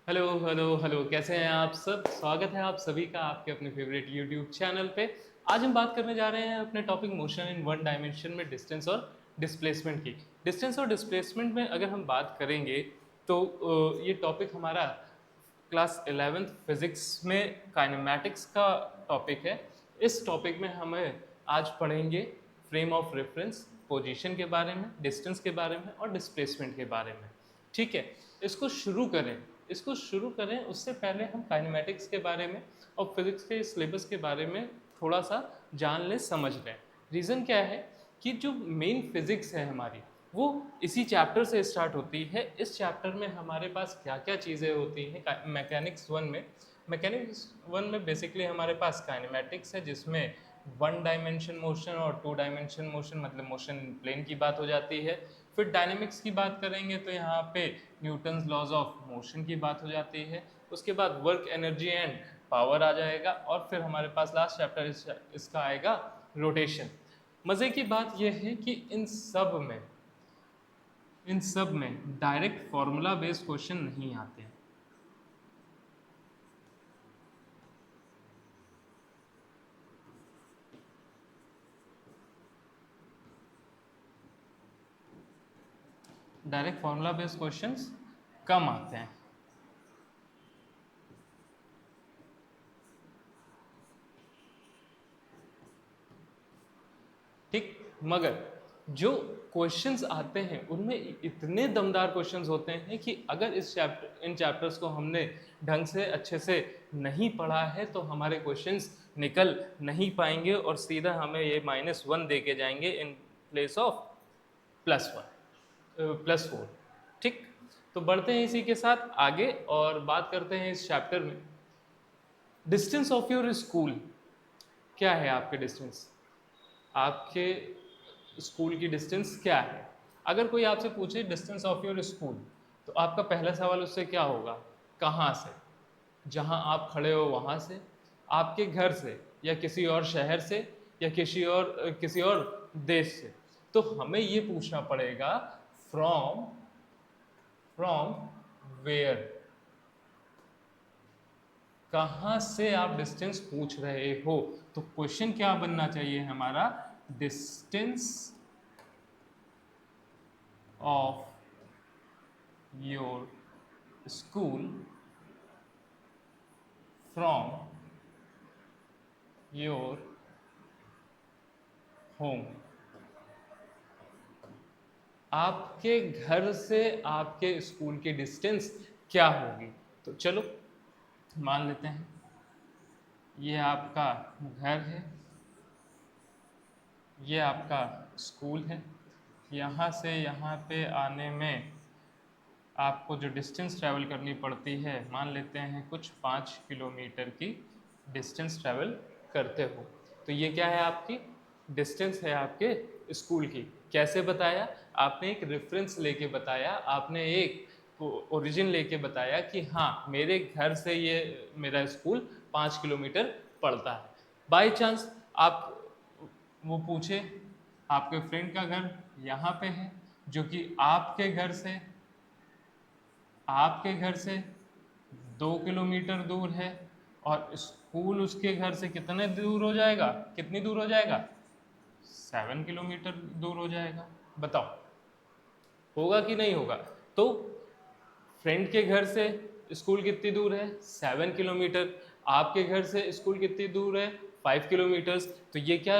Hello hello hello, कैसे हैं आप सब। स्वागत है आप सभी का आपके अपने फेवरेट यूट्यूब चैनल पे। आज हम बात करने जा रहे हैं अपने topic motion in one dimension में डिस्टेंस और डिस्प्लेसमेंट की। डिस्टेंस और डिस्प्लेसमेंट में अगर हम बात करेंगे तो ये टॉपिक हमारा क्लास 11th फिजिक्स में काइनेमैटिक्स का टॉपिक है। इस टॉपिक में हमें आज पढ़ेंगे फ्रेम ऑफ रेफरेंस, पोजीशन के बारे में, डिस्टेंस के बारे में और डिस्प्लेसमेंट के बारे में। ठीक है, इसको शुरू करें। उससे पहले हम काइनेमैटिक्स के बारे में और फिजिक्स के सिलेबस के बारे में थोड़ा सा जान लें, समझ लें। रीज़न क्या है कि जो मेन फिजिक्स है हमारी, वो इसी चैप्टर से स्टार्ट होती है। इस चैप्टर में हमारे पास क्या क्या चीज़ें होती हैं मैकेनिक्स वन में। मैकेनिक्स वन में बेसिकली हमारे पास काइनेमैटिक्स है, जिसमें वन डायमेंशन मोशन और टू डायमेंशन मोशन मतलब मोशन इन प्लेन की बात हो जाती है। फिर डायनेमिक्स की बात करेंगे तो यहाँ पे न्यूटन्स लॉज ऑफ मोशन की बात हो जाती है। उसके बाद वर्क, एनर्जी एंड पावर आ जाएगा और फिर हमारे पास लास्ट चैप्टर इसका आएगा रोटेशन। मज़े की बात यह है कि इन सब में डायरेक्ट फॉर्मूला बेस्ड क्वेश्चन नहीं आते हैं। डायरेक्ट फॉर्मूला बेस्ड क्वेश्चंस कम आते हैं। ठीक, मगर जो क्वेश्चंस आते हैं उनमें इतने दमदार क्वेश्चंस होते हैं कि अगर इन चैप्टर्स को हमने ढंग से अच्छे से नहीं पढ़ा है तो हमारे क्वेश्चंस निकल नहीं पाएंगे और सीधा हमें ये -1 दे के जाएंगे इन प्लेस ऑफ +4। ठीक, तो बढ़ते हैं इसी के साथ आगे और बात करते हैं इस चैप्टर में डिस्टेंस ऑफ योर स्कूल। क्या है आपके डिस्टेंस, आपके स्कूल की डिस्टेंस क्या है। अगर कोई आपसे पूछे डिस्टेंस ऑफ योर स्कूल, तो आपका पहला सवाल उससे क्या होगा, कहाँ से। जहाँ आप खड़े हो वहाँ से, आपके घर से, या किसी और शहर से, या किसी और देश से। तो हमें ये पूछना पड़ेगा फ्रॉम फ्रॉम वेयर, कहाँ से आप डिस्टेंस पूछ रहे हो। तो क्वेश्चन क्या बनना चाहिए हमारा, distance of your school from your home. आपके घर से आपके स्कूल की डिस्टेंस क्या होगी। तो चलो मान लेते हैं ये आपका घर है, ये आपका स्कूल है। यहाँ से यहाँ पे आने में आपको जो डिस्टेंस ट्रैवल करनी पड़ती है, मान लेते हैं कुछ 5 किलोमीटर की डिस्टेंस ट्रैवल करते हो। तो ये क्या है, आपकी डिस्टेंस है आपके स्कूल की। कैसे बताया, आपने एक रेफरेंस लेके बताया, आपने एक ओरिजिन लेके बताया कि हाँ मेरे घर से ये मेरा स्कूल 5 किलोमीटर पड़ता है। बाई चांस आप वो पूछे आपके फ्रेंड का घर यहाँ पे है, जो कि आपके घर से 2 किलोमीटर दूर है, और स्कूल उसके घर से कितने दूर हो जाएगा, कितनी दूर हो जाएगा, 7 किलोमीटर दूर हो जाएगा। बताओ होगा कि नहीं होगा। तो फ्रेंड के घर से स्कूल कितनी दूर है, 7 किलोमीटर। आपके घर से स्कूल कितनी दूर है, 5 किलोमीटर्स। तो ये क्या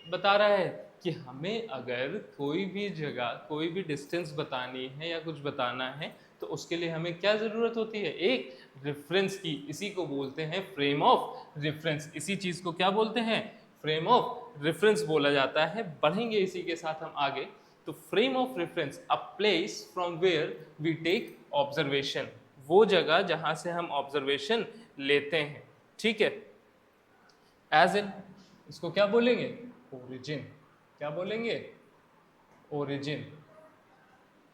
बता रहा है कि हमें अगर कोई भी जगह कोई भी डिस्टेंस बतानी है या कुछ बताना है, तो उसके लिए हमें क्या ज़रूरत होती है, एक रेफरेंस की। इसी को बोलते हैं फ्रेम ऑफ रेफरेंस। इसी चीज़ को क्या बोलते हैं, फ्रेम ऑफ रेफरेंस बोला जाता है। बढ़ेंगे इसी के साथ हम आगे। तो frame of reference, a place from where we take observation, वो जगह जहां से हम ऑब्जर्वेशन लेते हैं। ठीक है, एज इन इसको क्या बोलेंगे, ओरिजिन। क्या बोलेंगे, ओरिजिन।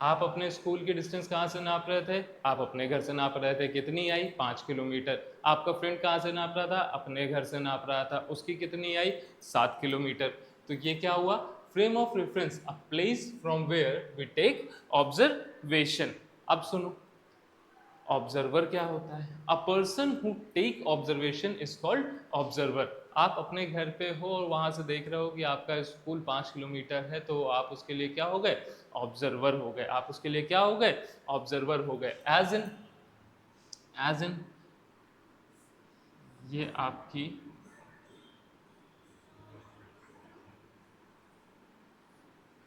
आप अपने स्कूल की डिस्टेंस कहाँ से नाप रहे थे, आप अपने घर से नाप रहे थे, कितनी आई, 5 किलोमीटर। आपका फ्रेंड कहाँ से नाप रहा था, अपने घर से नाप रहा था, उसकी कितनी आई, 7 किलोमीटर। तो ये क्या हुआ, frame of reference, a place from where we take observation. अब सुनो, ऑब्जर्वर क्या होता है? A person who take observation is called observer. आप अपने घर पे हो और वहां से देख रहे हो कि आपका स्कूल 5 किलोमीटर है, तो आप उसके लिए क्या हो गए? ऑब्जर्वर हो गए। आप उसके लिए क्या हो गए? ऑब्जर्वर हो गए। एज इन ये आपकी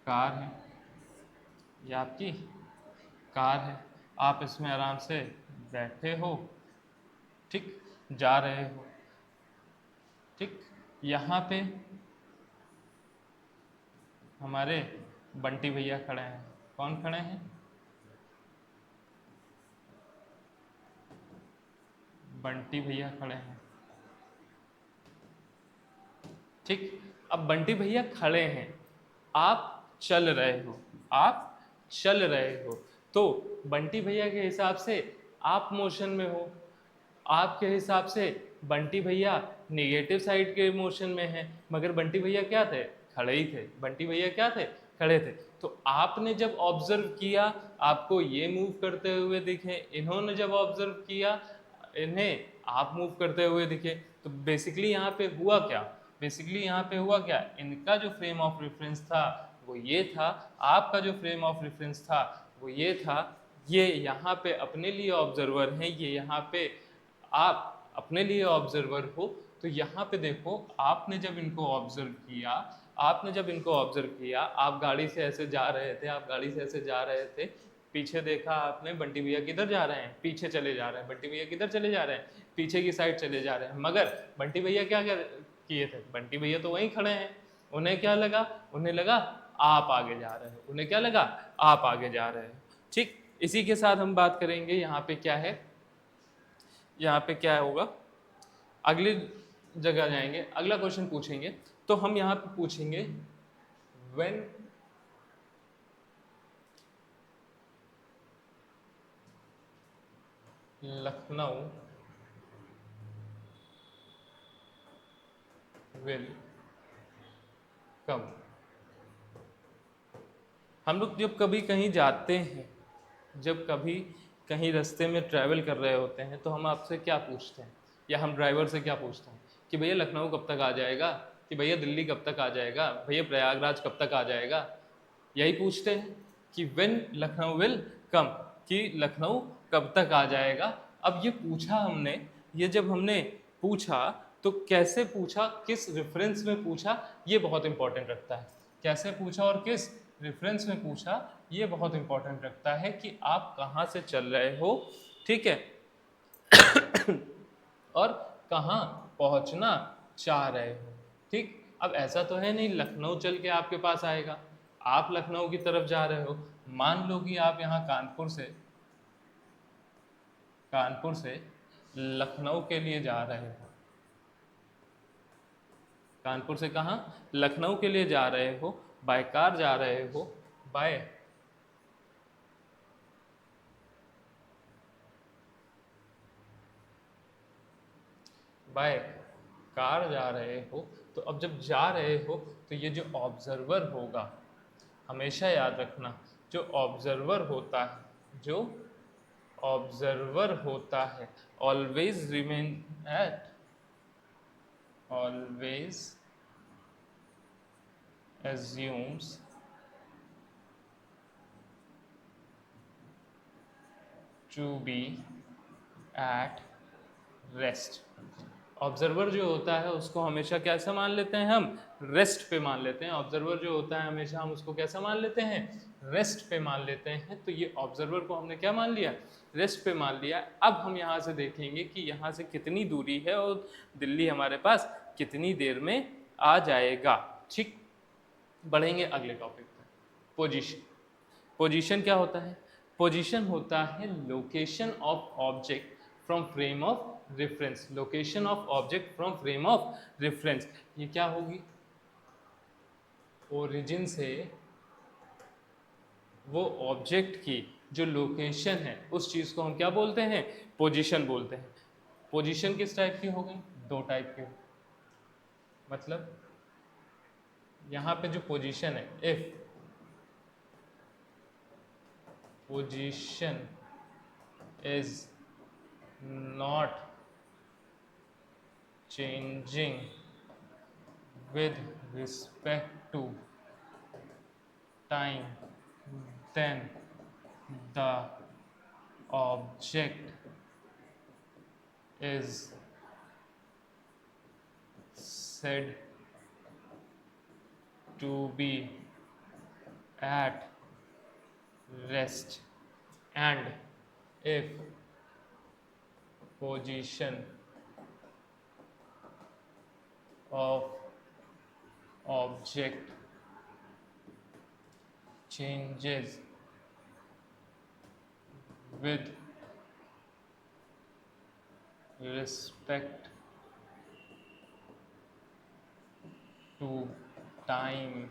कार है, ये आपकी कार है, आप इसमें आराम से बैठे हो, ठीक, जा रहे हो, ठीक। यहाँ पे हमारे बंटी भैया खड़े हैं। कौन खड़े हैं? बंटी भैया खड़े हैं, ठीक। अब बंटी भैया खड़े हैं, आप चल रहे हो, आप चल रहे हो, तो बंटी भैया के हिसाब से आप मोशन में हो, आपके हिसाब से बंटी भैया नेगेटिव साइड के मोशन में है, मगर बंटी भैया क्या थे? खड़े ही थे। बंटी भैया क्या थे? खड़े थे। तो आपने जब ऑब्जर्व किया, आपको ये मूव करते हुए दिखे, इन्होंने जब ऑब्जर्व किया, इन्हें आप मूव करते हुए दिखे, तो बेसिकली यहाँ पे हुआ क्या? बेसिकली यहाँ पे हुआ क्या? इनका जो फ्रेम ऑफ रेफरेंस था वो ये था, आपका जो फ्रेम ऑफ रेफरेंस था वो ये था। ये यहाँ पे अपने लिए ऑब्जर्वर हैं, ये यहाँ पे आप अपने लिए ऑब्जर्वर हो। तो यहाँ पे देखो, आपने जब इनको ऑब्जर्व किया, आपने जब इनको ऑब्जर्व किया, आप गाड़ी से ऐसे जा रहे थे, आप गाड़ी से ऐसे जा रहे थे, पीछे देखा आपने बंटी भैया किधर जा रहे हैं? पीछे चले जा रहे हैं। बंटी भैया किधर चले जा रहे हैं? पीछे की साइड चले जा रहे हैं। मगर बंटी भैया क्या क्या किए थे? बंटी भैया तो वहीं खड़े हैं। उन्हें क्या लगा? उन्हें लगा आप आगे जा रहे हो। उन्हें क्या लगा? आप आगे जा रहे हो, ठीक। इसी के साथ हम बात करेंगे यहाँ पे क्या है, यहाँ पे क्या होगा, अगली जगह जाएंगे, अगला क्वेश्चन पूछेंगे। तो हम यहाँ पे पूछेंगे व्हेन लखनऊ विल कम। हम लोग जब कभी कहीं जाते हैं, जब कभी कहीं रास्ते में ट्रैवल कर रहे होते हैं, तो हम आपसे क्या पूछते हैं, या हम ड्राइवर से क्या पूछते हैं कि भैया लखनऊ कब तक आ जाएगा, कि भैया दिल्ली कब तक आ जाएगा, भैया प्रयागराज कब तक आ जाएगा? यही पूछते हैं कि व्हेन लखनऊ विल कम, कि लखनऊ कब तक आ जाएगा। अब ये पूछा हमने, ये जब हमने पूछा तो कैसे पूछा, किस रेफरेंस में पूछा, ये बहुत इंपॉर्टेंट रखता है। कैसे पूछा और किस रेफरेंस में पूछा, ये बहुत इंपॉर्टेंट रखता है कि आप कहाँ से चल रहे हो, ठीक है, और कहाँ पहुँचना चाह रहे हो, ठीक। अब ऐसा तो है नहीं लखनऊ चल के आपके पास आएगा। आप लखनऊ की तरफ जा रहे हो, मान लो कि आप यहाँ कानपुर से लखनऊ के लिए जा रहे हो। कानपुर से कहाँ? लखनऊ के लिए जा रहे हो, बाय कार जा रहे हो, बाय बाय कार जा रहे हो। तो अब जब जा रहे हो, तो ये जो ऑब्जर्वर होगा, हमेशा याद रखना, जो ऑब्जर्वर होता है, जो ऑब्जर्वर होता है, always remain at, always assumes to be at rest। Observer जो होता है उसको हमेशा कैसा मान लेते हैं हम? रेस्ट पे मान लेते हैं। ऑब्जर्वर जो होता है हमेशा हम उसको कैसा मान लेते हैं? रेस्ट पे मान लेते हैं। तो ये ऑब्जर्वर को हमने क्या मान लिया? रेस्ट पे मान लिया। अब हम यहाँ से देखेंगे कि यहाँ से कितनी दूरी है और दिल्ली हमारे पास कितनी देर में आ जाएगा, ठीक। बढ़ेंगे अगले टॉपिक पर। पोजीशन। पोजीशन क्या होता है? पोजीशन होता है location of object from frame of reference. Location of object from frame of reference, ये क्या होगी? ओरिजिन से वो ऑब्जेक्ट की जो लोकेशन है, उस चीज़ को हम क्या बोलते हैं? पोजीशन बोलते हैं। पोजीशन किस टाइप की हो गई? दो टाइप की। मतलब यहाँ पे जो पोजीशन है, if position is not changing with respect to time, then the object is said to be at rest. And if position of object changes with respect to time,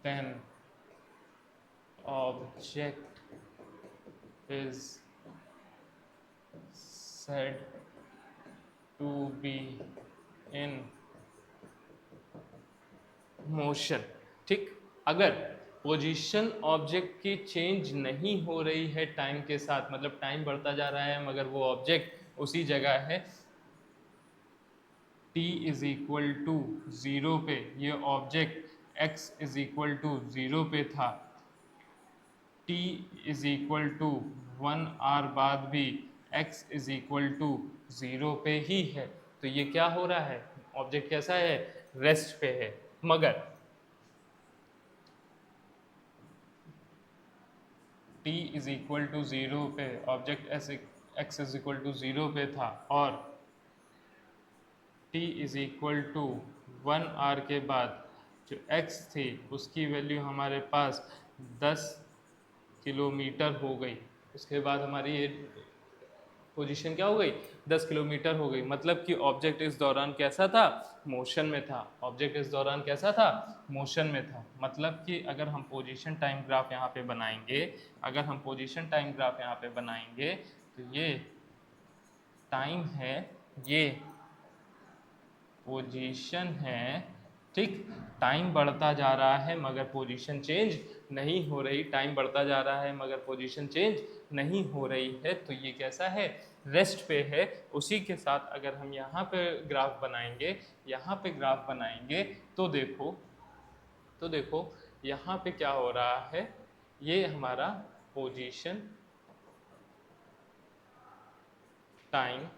then object is said to be in motion. ठीक, अगर position object की change नहीं हो रही है time के साथ, मतलब टाइम बढ़ता जा रहा है मगर वो ऑब्जेक्ट उसी जगह है, t इज इक्वल टू 0 पे ये object x is equal to 0 पे था, t is equal to 1 hour बाद भी x इज इक्वल टू 0 पे ही है, तो ये क्या हो रहा है, ऑब्जेक्ट कैसा है, रेस्ट पे है। मगर t इज इक्वल टू 0 पे object x is equal to 0 पे था और t is equal to 1 hour के बाद जो x थी उसकी वैल्यू हमारे पास 10 किलोमीटर हो गई। उसके बाद हमारी ये पोजीशन क्या हो गई, 10 किलोमीटर हो गई। मतलब कि ऑब्जेक्ट इस दौरान कैसा था, मोशन में था। ऑब्जेक्ट इस दौरान कैसा था, मोशन में था। मतलब कि अगर हम पोजीशन टाइम ग्राफ यहाँ पे बनाएंगे, अगर हम पोजीशन टाइम ग्राफ यहाँ पे बनाएंगे तो ये टाइम है, ये पोजीशन है। ठीक, टाइम बढ़ता जा रहा है मगर पोजीशन चेंज नहीं हो रही, टाइम बढ़ता जा रहा है मगर पोजीशन चेंज नहीं हो रही है, तो ये कैसा है, रेस्ट पे है। उसी के साथ अगर हम यहाँ पे ग्राफ बनाएंगे, यहाँ पे ग्राफ बनाएंगे तो देखो यहाँ पे क्या हो रहा है, ये हमारा पोजीशन टाइम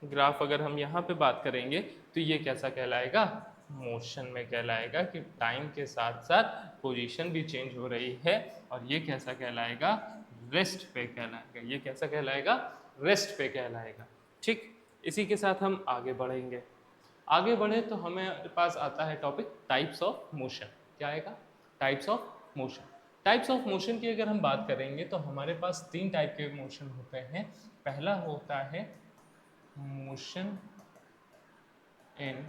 ग्राफ अगर हम यहाँ पे बात करेंगे तो ये कैसा कहलाएगा, मोशन में कहलाएगा कि टाइम के साथ साथ पोजीशन भी चेंज हो रही है। और ये कैसा कहलाएगा, रेस्ट पे कहलाएगा। ये कैसा कहलाएगा, रेस्ट पे कहलाएगा। ठीक, इसी के साथ हम आगे बढ़ेंगे। आगे बढ़े तो हमें पास आता है टॉपिक टाइप्स ऑफ मोशन। क्या आएगा, types of motion. Types of motion की अगर हम बात करेंगे तो हमारे पास 3 टाइप के मोशन होते हैं। पहला होता है motion in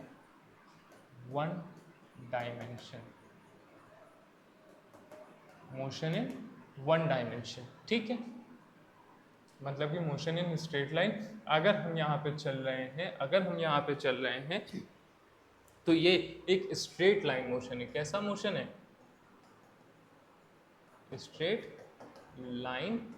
one dimension, motion in one dimension. ठीक है, मतलब कि मोशन इन स्ट्रेट लाइन। अगर हम यहाँ पे चल रहे हैं, अगर हम यहाँ पे चल रहे हैं तो ये एक स्ट्रेट लाइन मोशन है। कैसा मोशन है, स्ट्रेट लाइन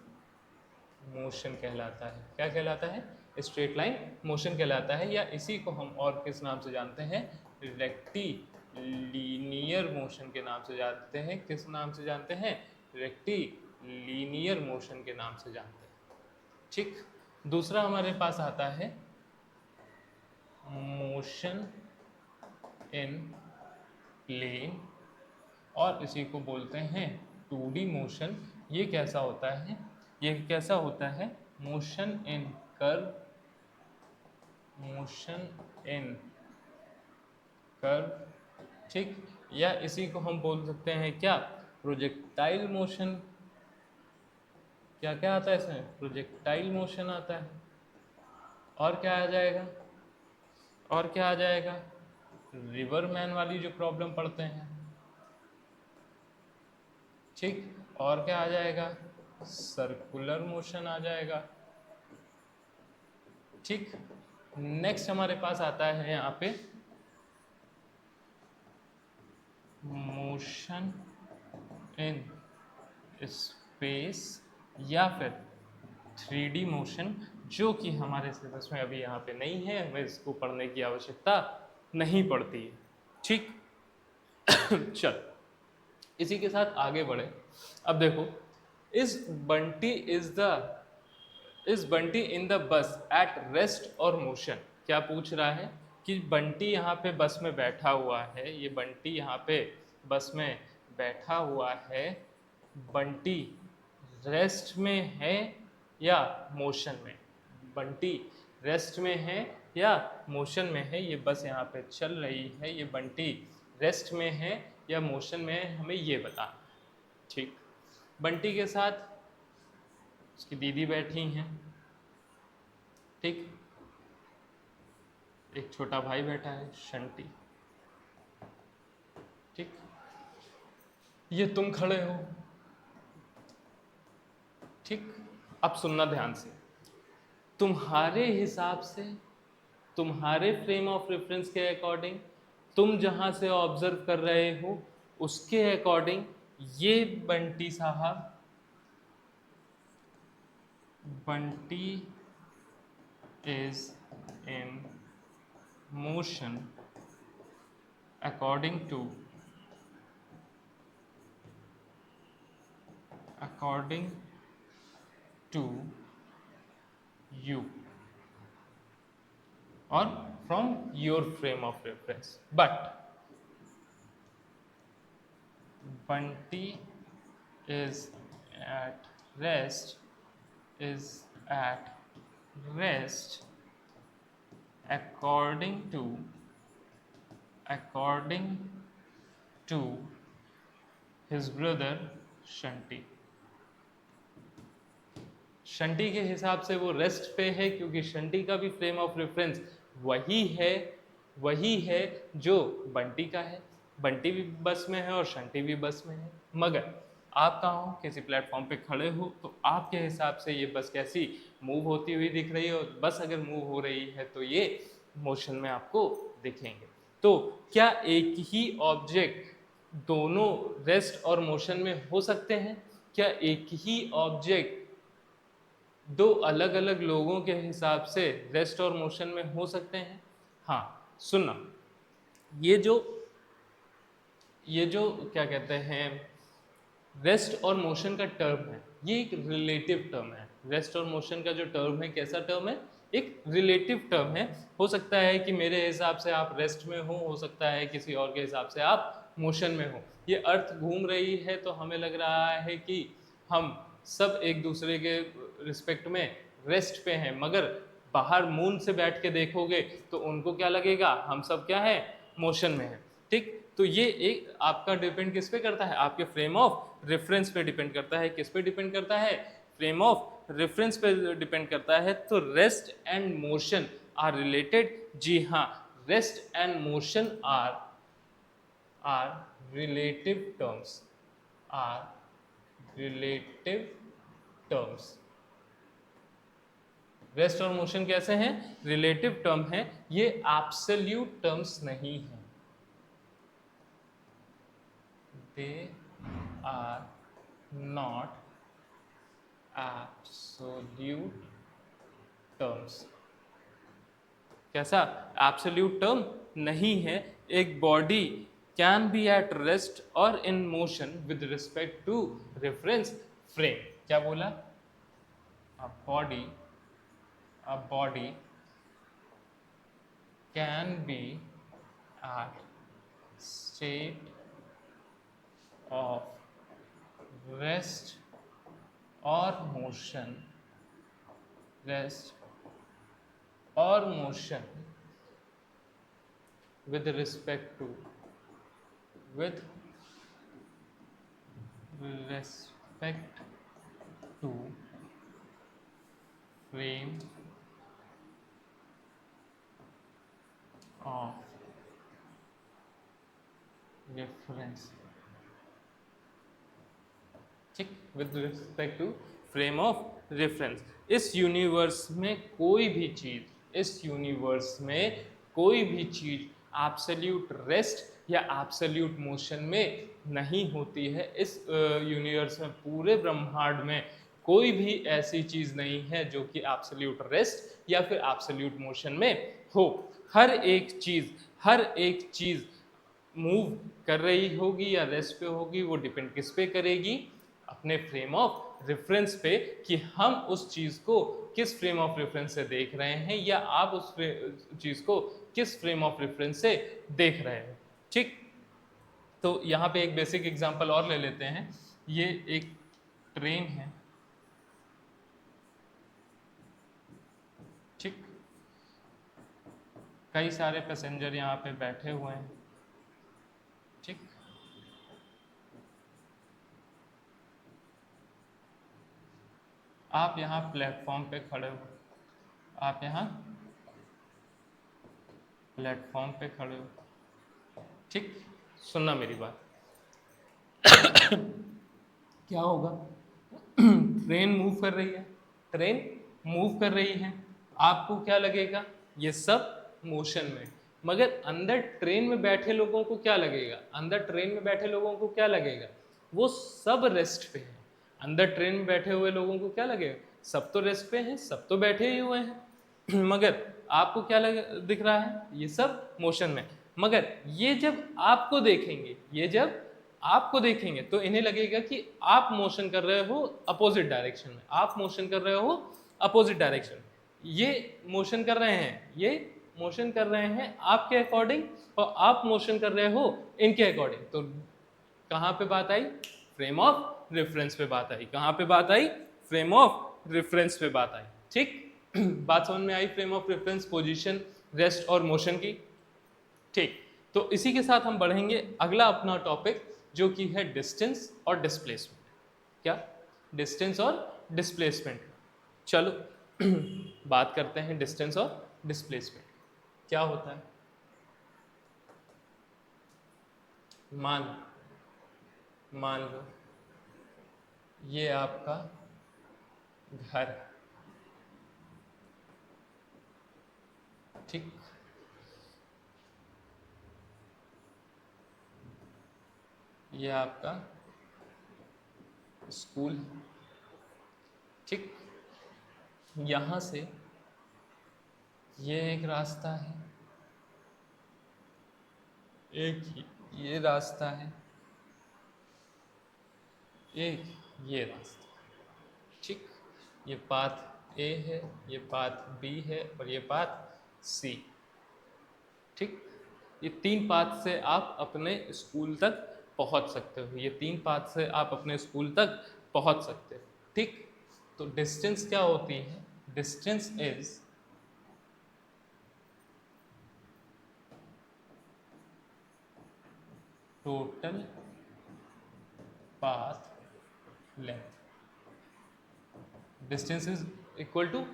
मोशन कहलाता है। क्या कहलाता है, स्ट्रेट लाइन मोशन कहलाता है, या इसी को हम और किस नाम से जानते हैं, रेक्टिलिनियर मोशन के नाम से जानते हैं। किस नाम से जानते हैं, रेक्टिलिनियर मोशन के नाम से जानते हैं। ठीक, दूसरा हमारे पास आता है मोशन इन प्लेन, और इसी को बोलते हैं 2D मोशन। ये कैसा होता है, ये कैसा होता है, motion in curve, motion in curve. ठीक, या इसी को हम बोल सकते हैं क्या, प्रोजेक्टाइल मोशन। क्या क्या आता है इसमें, प्रोजेक्टाइल मोशन आता है। और क्या आ जाएगा, और क्या आ जाएगा, रिवरमैन वाली जो प्रॉब्लम पढ़ते हैं। ठीक, और क्या आ जाएगा, सर्कुलर मोशन आ जाएगा। ठीक, नेक्स्ट हमारे पास आता है यहाँ पे मोशन इन स्पेस, या फिर 3D मोशन, जो कि हमारे सिलेबस में अभी यहाँ पे नहीं है, हमें इसको पढ़ने की आवश्यकता नहीं पड़ती है। ठीक चल, इसी के साथ आगे बढ़े। अब देखो, is Bunty is Bunty in the bus eight rest और मोशन। क्या पूछ रहा है कि बंटी यहाँ पे बस में बैठा हुआ है, ये बंटी यहाँ पे बस में बैठा हुआ है, बंटी रेस्ट में है या मोशन में? बंटी रेस्ट में है या मोशन में है? ये बस यहाँ पे चल रही है, ये बंटी रेस्ट में है या मोशन में है, हमें ये बताना है। ठीक, बंटी के साथ उसकी दीदी बैठी हैं, ठीक, एक छोटा भाई बैठा है शंटी, ठीक, ये तुम खड़े हो, ठीक। अब सुनना ध्यान से, तुम्हारे हिसाब से, तुम्हारे फ्रेम ऑफ रेफरेंस के अकॉर्डिंग, तुम जहां से ऑब्जर्व कर रहे हो उसके अकॉर्डिंग, ये बंटी साहब, Bunty is in motion according to you or from your frame of reference, but Bunty is at rest according to his brother Shunty. Shunty के हिसाब से वो रेस्ट पे है, क्योंकि शंटी का भी फ्रेम ऑफ रेफरेंस वही है जो बंटी का है। बंटी भी बस में है और शंटी भी बस में है। मगर आप कहाँ हो, किसी प्लेटफॉर्म पे खड़े हो, तो आपके हिसाब से ये बस कैसी मूव होती हुई दिख रही है, और बस अगर मूव हो रही है तो ये मोशन में आपको दिखेंगे। तो क्या एक ही ऑब्जेक्ट दोनों रेस्ट और मोशन में हो सकते हैं? क्या एक ही ऑब्जेक्ट दो अलग अलग लोगों के हिसाब से रेस्ट और मोशन में हो सकते हैं? हाँ, सुनना, ये जो क्या कहते हैं, रेस्ट और मोशन का टर्म है, ये एक रिलेटिव टर्म है। रेस्ट और मोशन का जो टर्म है, कैसा टर्म है? एक रिलेटिव टर्म है। हो सकता है कि मेरे हिसाब से आप रेस्ट में हो सकता है किसी और के हिसाब से आप मोशन में हो। ये अर्थ घूम रही है, तो हमें लग रहा है कि हम सब एक दूसरे के रिस्पेक्ट में रेस्ट पे हैं, मगर बाहर मून से बैठ के देखोगे तो उनको क्या लगेगा, हम सब क्या है, मोशन में है। ठीक, तो ये एक आपका डिपेंड किस पे करता है? आपके फ्रेम ऑफ रेफरेंस पे डिपेंड करता है। किस पे डिपेंड करता है? फ्रेम ऑफ रेफरेंस पे डिपेंड करता है। तो rest and motion are related. जी हाँ, rest and motion are relative terms, rest और मोशन कैसे हैं? रिलेटिव टर्म है, ये एब्सोल्यूट टर्म्स नहीं है। They are not absolute terms। कैसा? एब्सोल्यूट टर्म नहीं है। एक body can be at rest और in motion with respect to reference frame. क्या बोला? a body can be at state of rest or motion with respect to frame of reference। ठीक, with respect to frame of reference. इस universe में कोई भी चीज absolute rest या absolute motion में नहीं होती है। इस यूनिवर्स में, पूरे ब्रह्मांड में कोई भी ऐसी चीज नहीं है जो कि एब्सोल्यूट रेस्ट या फिर एब्सोल्यूट मोशन में हो। हर एक चीज मूव कर रही होगी या रेस्ट पे होगी, वो डिपेंड किस पे करेगी, अपने फ्रेम ऑफ रेफरेंस पे, कि हम उस चीज को किस फ्रेम ऑफ रेफरेंस से देख रहे हैं या आप उस चीज को किस फ्रेम ऑफ रेफरेंस से देख रहे हो। ठीक, तो यहाँ पे एक बेसिक एग्जांपल और ले लेते हैं। ये एक ट्रेन है, ठीक, कई सारे पैसेंजर यहाँ पे बैठे हुए हैं, ठीक, आप यहाँ प्लेटफॉर्म पे खड़े हो, आप यहाँ प्लेटफॉर्म पे खड़े हो, ठीक, सुनना मेरी बात। क्या होगा? ट्रेन मूव कर रही है, ट्रेन मूव कर रही है, आपको क्या लगेगा? ये सब मोशन में। मगर अंदर ट्रेन में बैठे लोगों को क्या लगेगा? अंदर ट्रेन में बैठे लोगों को क्या लगेगा? वो सब रेस्ट पे हैं। अंदर ट्रेन में बैठे हुए लोगों को क्या लगेगा? सब तो रेस्ट पे हैं, सब तो बैठे ही हुए हैं। मगर आपको क्या दिख रहा है? ये सब मोशन में। मगर ये जब आपको देखेंगे, ये जब आपको देखेंगे तो इन्हें लगेगा कि आप मोशन कर रहे हो अपोजिट डायरेक्शन में, आप मोशन कर रहे हो अपोजिट डायरेक्शन में। ये मोशन कर रहे हैं, ये मोशन कर रहे हैं आपके अकॉर्डिंग और आप मोशन कर रहे हो इनके अकॉर्डिंग। तो कहाँ पे बात आई? फ्रेम ऑफ रेफरेंस पे बात आई। कहाँ पे बात आई? फ्रेम ऑफ रेफरेंस पे बात आई। ठीक, बात समझ में आई? Frame of reference, position, rest और मोशन की। ठीक, तो इसी के साथ हम बढ़ेंगे अगला अपना टॉपिक, जो कि है डिस्टेंस और डिस्प्लेसमेंट। क्या? डिस्टेंस और डिस्प्लेसमेंट। चलो बात करते हैं डिस्टेंस और डिस्प्लेसमेंट क्या होता है। मान लो ये आपका घर है, ठीक, ये आपका स्कूल है, ठीक, यहाँ से ये एक रास्ता है, एक ये रास्ता है, एक ये रास्ता, ठीक, ये पाथ ए है, ये पाथ बी है और ये पाथ सी। ठीक, ये तीन पाथ से आप अपने स्कूल तक पहुंच सकते हो, ये तीन पाथ से आप अपने स्कूल तक पहुंच सकते हो। ठीक, तो डिस्टेंस क्या होती है? Distance is total path length. Distance is equal to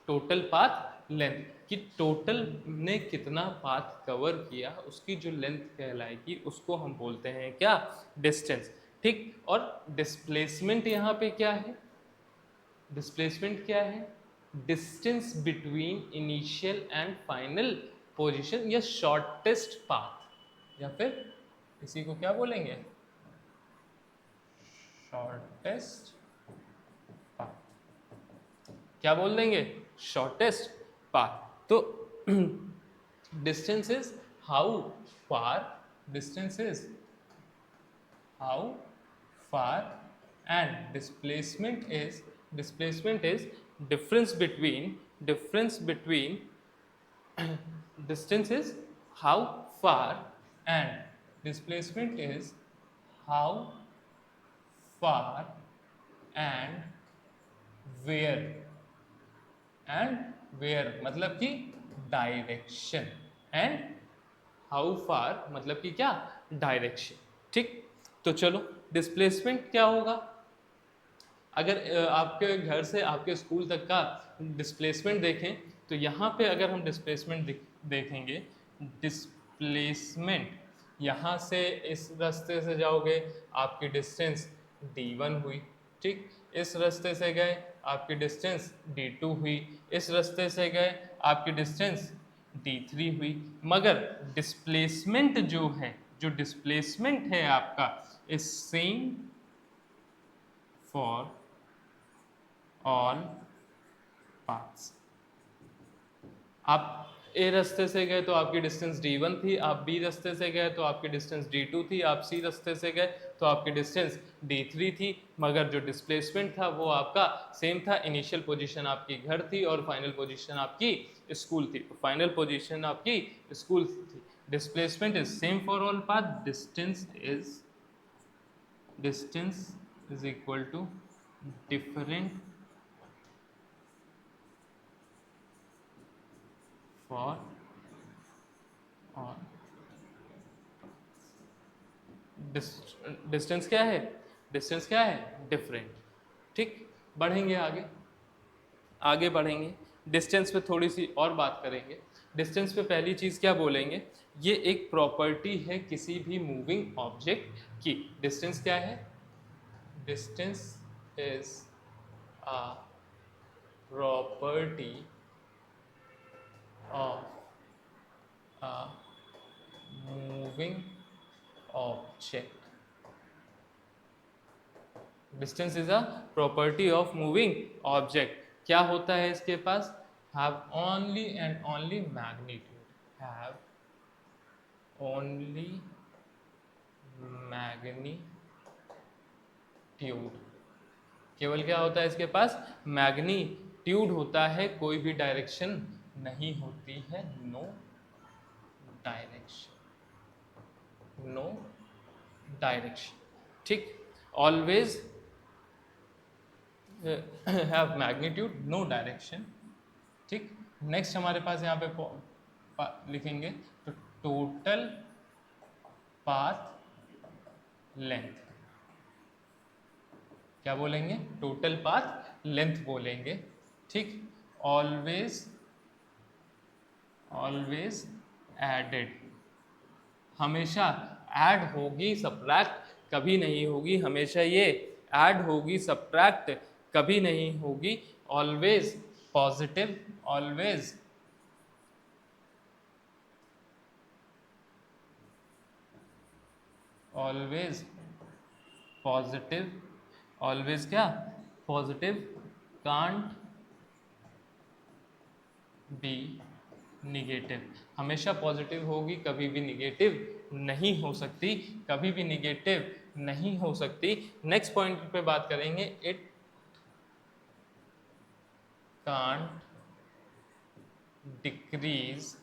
total path length, कि टोटल ने कितना पाथ कवर किया उसकी जो लेंथ कहलाएगी उसको हम बोलते हैं क्या? डिस्टेंस। ठीक, और डिस्प्लेसमेंट यहाँ पे क्या है? डिस्प्लेसमेंट क्या है? Distance between initial and final position या शॉर्टेस्ट पाथ, या फिर इसी को क्या बोलेंगे? Shortest path. क्या बोल देंगे? Shortest path. तो distance is how far, distance is how far, and displacement is difference between distance is how far and displacement is how far and where मतलब कि डायरेक्शन, एंड हाउ फार मतलब कि क्या? Direction. ठीक, तो चलो displacement क्या होगा? अगर आपके घर से आपके स्कूल तक का डिस्प्लेसमेंट देखें तो यहाँ पे अगर हम डिस्प्लेसमेंट देखेंगे, डिस्प्लेसमेंट यहाँ से इस रास्ते से जाओगे आपकी डिस्टेंस d1 हुई, ठीक, इस रास्ते से गए आपकी डिस्टेंस d2 हुई, इस रास्ते से गए आपकी डिस्टेंस d3 हुई। मगर डिस्प्लेसमेंट जो डिस्प्लेसमेंट है आपका is same for all paths. आप ए रास्ते से गए तो आपकी डिस्टेंस d1 थी, आप बी रास्ते से गए तो आपकी डिस्टेंस d2 थी, आप सी रास्ते से गए तो आपकी डिस्टेंस d3 थी, मगर जो डिस्प्लेसमेंट था वो आपका सेम था। इनिशियल पोजीशन आपकी घर थी और फाइनल पोजीशन आपकी स्कूल थी। फाइनल पोजीशन आपकी स्कूल थी। Displacement is same for all path, distance is equal to different for और डिस्टेंस क्या है, डिस्टेंस क्या है, डिफरेंट। ठीक, बढ़ेंगे आगे, आगे बढ़ेंगे, डिस्टेंस पे थोड़ी सी और बात करेंगे। डिस्टेंस पे पहली चीज़ क्या बोलेंगे, ये एक प्रॉपर्टी है किसी भी मूविंग ऑब्जेक्ट की। डिस्टेंस क्या है, distance is a property of a moving object. Distance is a property of moving object. क्या होता है इसके पास, have only and only magnitude, have only magnitude. केवल क्या होता है इसके पास, मैग्नीट्यूड होता है, कोई भी डायरेक्शन नहीं होती है, नो डायरेक्शन, नो डायरेक्शन। ठीक, always have magnitude, no direction. ठीक, नेक्स्ट हमारे पास यहाँ पे लिखेंगे तो टोटल पाथ लेंथ। क्या बोलेंगे, टोटल पाथ लेंथ बोलेंगे। ठीक, ऑलवेज ऑलवेज एडेड, हमेशा ऐड होगी, सब्ट्रैक्ट कभी नहीं होगी, हमेशा ये ऐड होगी, सब्ट्रैक्ट कभी नहीं होगी। Always positive, always always positive, always क्या, पॉजिटिव, कांट बी निगेटिव, हमेशा पॉजिटिव होगी, कभी भी निगेटिव नहीं हो सकती, कभी भी निगेटिव नहीं हो सकती। नेक्स्ट पॉइंट पे बात करेंगे, it can't decrease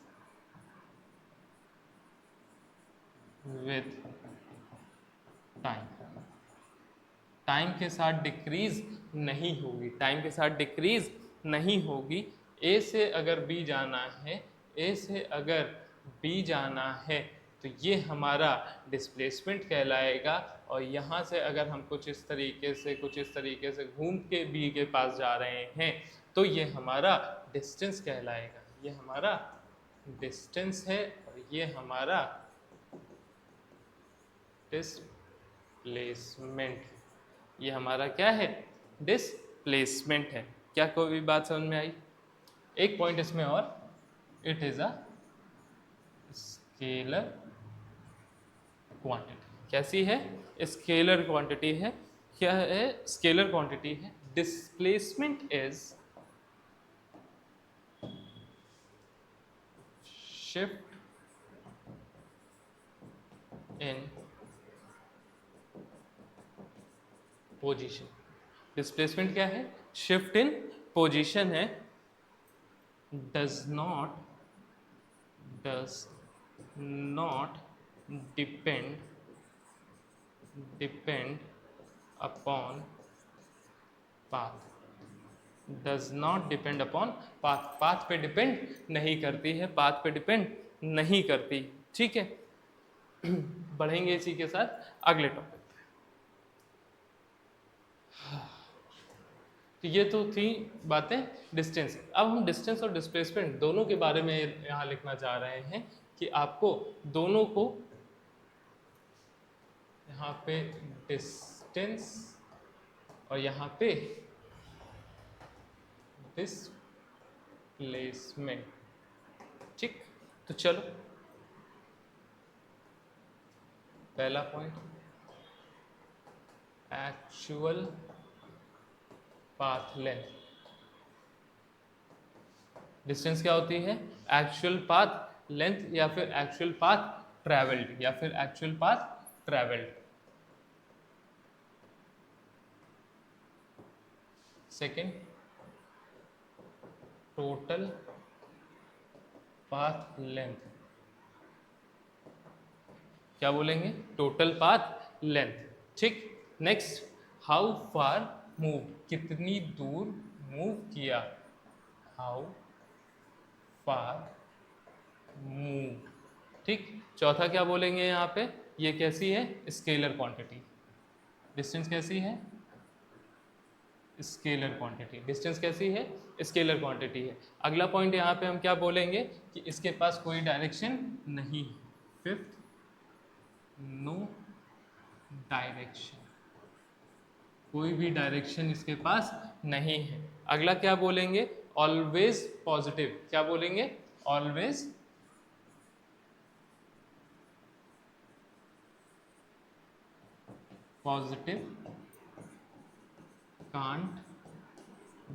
with time, time के साथ डिक्रीज नहीं होगी, टाइम के साथ डिक्रीज नहीं होगी। ए से अगर बी जाना है, ए से अगर बी जाना है तो ये हमारा डिस्प्लेसमेंट कहलाएगा, और यहाँ से अगर हम कुछ इस तरीके से घूम के बी के पास जा रहे हैं तो ये हमारा डिस्टेंस कहलाएगा, ये हमारा डिस्टेंस है, और ये हमारा डिस्प्लेसमेंट, ये हमारा क्या है, डिस्प्लेसमेंट है। क्या कोई भी बात समझ में आई? एक पॉइंट इसमें और, it is a scalar quantity. कैसी है, स्केलर क्वांटिटी है। क्या है, स्केलर क्वांटिटी है। Displacement is shift in position. Displacement क्या है, शिफ्ट इन पोजीशन है। Does not depend upon path, does not depend upon path, path पे डिपेंड नहीं करती है, पाथ पे डिपेंड नहीं करती। ठीक है, बढ़ेंगे इसी के साथ अगले टॉपिक। तो ये तो थी बातें डिस्टेंस। अब हम डिस्टेंस और डिस्प्लेसमेंट दोनों के बारे में यहाँ लिखना चाह रहे हैं कि आपको दोनों को, यहाँ पे डिस्टेंस और यहाँ पे डिस्प्लेसमेंट। ठीक, तो चलो पहला point, actual path length. Distance क्या होती है? एक्चुअल पाथ लेंथ या फिर एक्चुअल पाथ ट्रैवल्ड या फिर actual path travelled. Second, total path length. क्या बोलेंगे? Total path length. ठीक। नेक्स्ट, हाउ फार मूव, कितनी दूर मूव किया। How far move. ठीक। चौथा क्या बोलेंगे यहाँ पे? ये कैसी है? Scalar quantity. डिस्टेंस कैसी है? Scalar quantity. डिस्टेंस कैसी है? स्केलर क्वांटिटी है। अगला पॉइंट यहाँ पे हम क्या बोलेंगे कि इसके पास कोई डायरेक्शन नहीं है। फिफ्थ, नो डायरेक्शन, कोई भी डायरेक्शन इसके पास नहीं है। अगला क्या बोलेंगे? Always positive. क्या बोलेंगे? Always positive, can't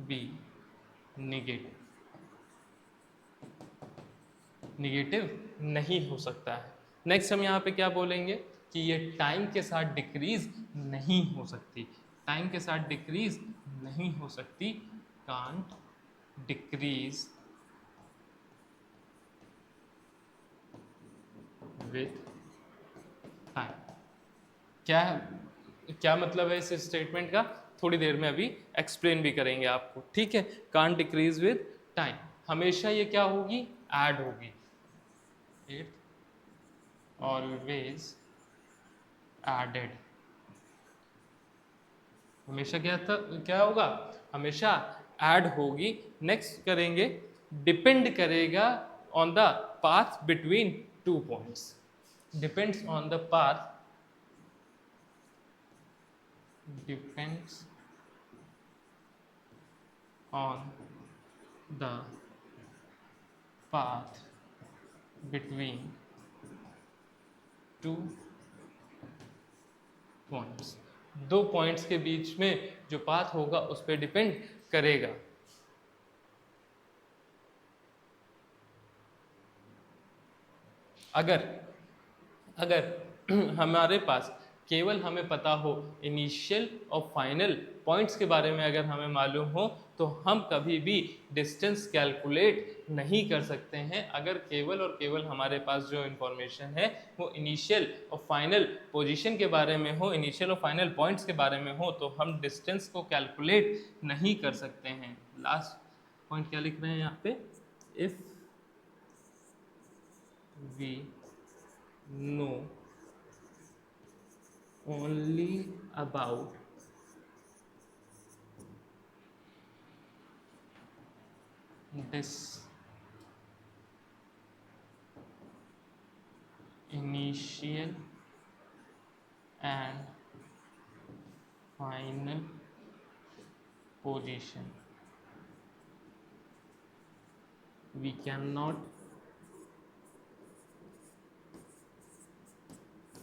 be negative. Negative नहीं हो सकता है। नेक्स्ट हम यहाँ पे क्या बोलेंगे कि ये टाइम के साथ डिक्रीज नहीं हो सकती। टाइम के साथ डिक्रीज नहीं हो सकती, कांट डिक्रीज विथ टाइम। क्या क्या मतलब है इस स्टेटमेंट का? थोड़ी देर में अभी एक्सप्लेन भी करेंगे आपको। ठीक है। कांट डिक्रीज विथ टाइम, हमेशा ये क्या होगी? ऐड होगी। It always added. हमेशा क्या था, क्या होगा? हमेशा ऐड होगी। नेक्स्ट करेंगे, डिपेंड करेगा on the path between two points. Depends on the path, depends on the path between two points. दो पॉइंट्स के बीच में जो पाथ होगा उस पर डिपेंड करेगा। अगर अगर हमारे पास केवल हमें पता हो इनिशियल और फाइनल पॉइंट्स के बारे में, अगर हमें मालूम हो तो हम कभी भी डिस्टेंस कैलकुलेट नहीं कर सकते हैं। अगर केवल और केवल हमारे पास जो इन्फॉर्मेशन है वो इनिशियल और फाइनल पोजीशन के बारे में हो, इनिशियल और फाइनल पॉइंट्स के बारे में हो, तो हम डिस्टेंस को कैलकुलेट नहीं कर सकते हैं। लास्ट पॉइंट क्या लिख रहे हैं यहाँ पे? If we know only about this initial and final position, we cannot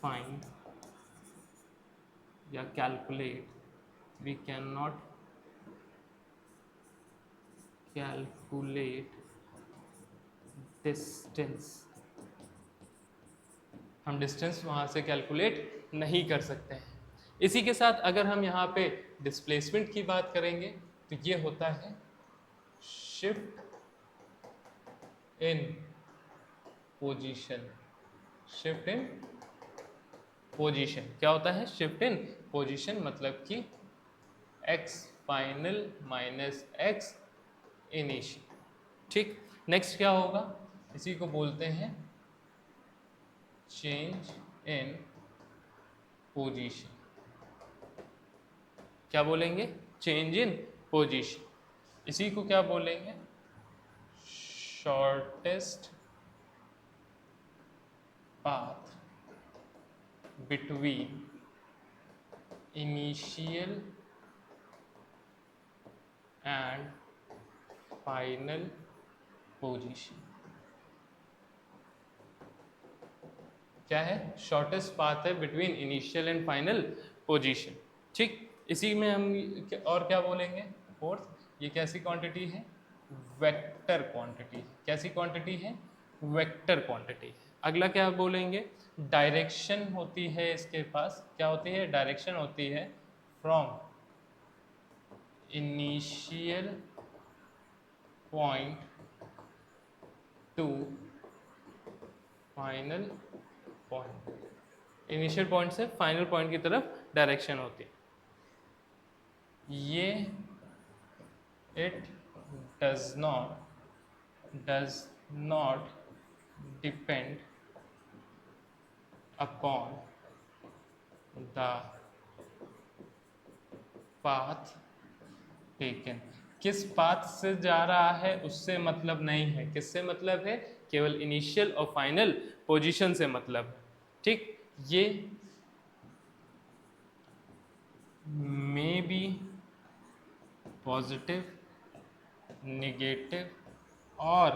find या calculate, we cannot calculate distance, हम डिस्टेंस वहाँ से कैलकुलेट नहीं कर सकते हैं। इसी के साथ अगर हम यहाँ पे डिस्प्लेसमेंट की बात करेंगे तो ये होता है shift in position. Shift in position क्या होता है? शिफ्ट इन पोजीशन मतलब कि x final minus x initial. ठीक। नेक्स्ट क्या होगा? इसी को बोलते हैं चेंज इन पोजीशन। क्या बोलेंगे? Change in position. इसी को क्या बोलेंगे? Shortest path between initial and final position. क्या है? शॉर्टेस्ट पाथ है between initial and final position. ठीक। इसी में हम और क्या बोलेंगे? फोर्थ। ये कैसी क्वांटिटी है? Vector quantity. कैसी क्वांटिटी है? Vector quantity. अगला क्या बोलेंगे? डायरेक्शन होती है इसके पास। क्या होती है? डायरेक्शन होती है from initial point to final point. Initial point से फाइनल पॉइंट की तरफ डायरेक्शन होती है। ये it does not depend upon the path taken. किस पाथ से जा रहा है उससे मतलब नहीं है। किससे मतलब है? केवल इनिशियल और फाइनल पोजीशन से मतलब है। ठीक, ये मे बी पॉजिटिव, नेगेटिव और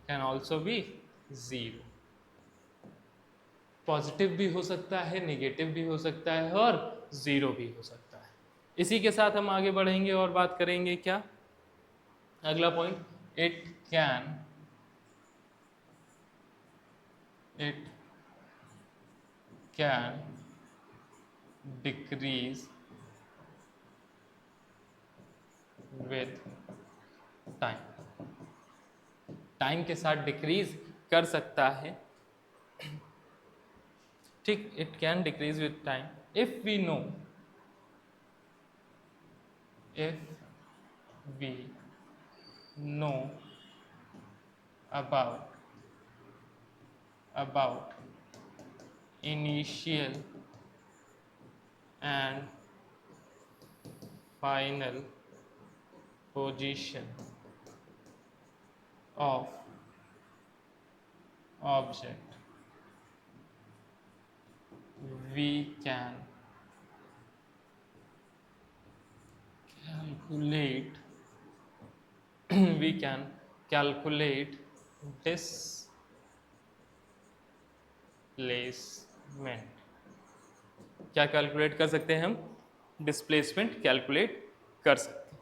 can also be zero. Positive भी हो सकता है, नेगेटिव भी हो सकता है और जीरो भी हो सकता है। इसी के साथ हम आगे बढ़ेंगे और बात करेंगे क्या? अगला point, it can decrease with time. Time के साथ डिक्रीज कर सकता है। ठीक, it can decrease with time if we know about initial and final position of object, we can calculate we can calculate displacement। क्या कैलकुलेट कर सकते हैं हम? डिस्प्लेसमेंट कैलकुलेट कर सकते हैं।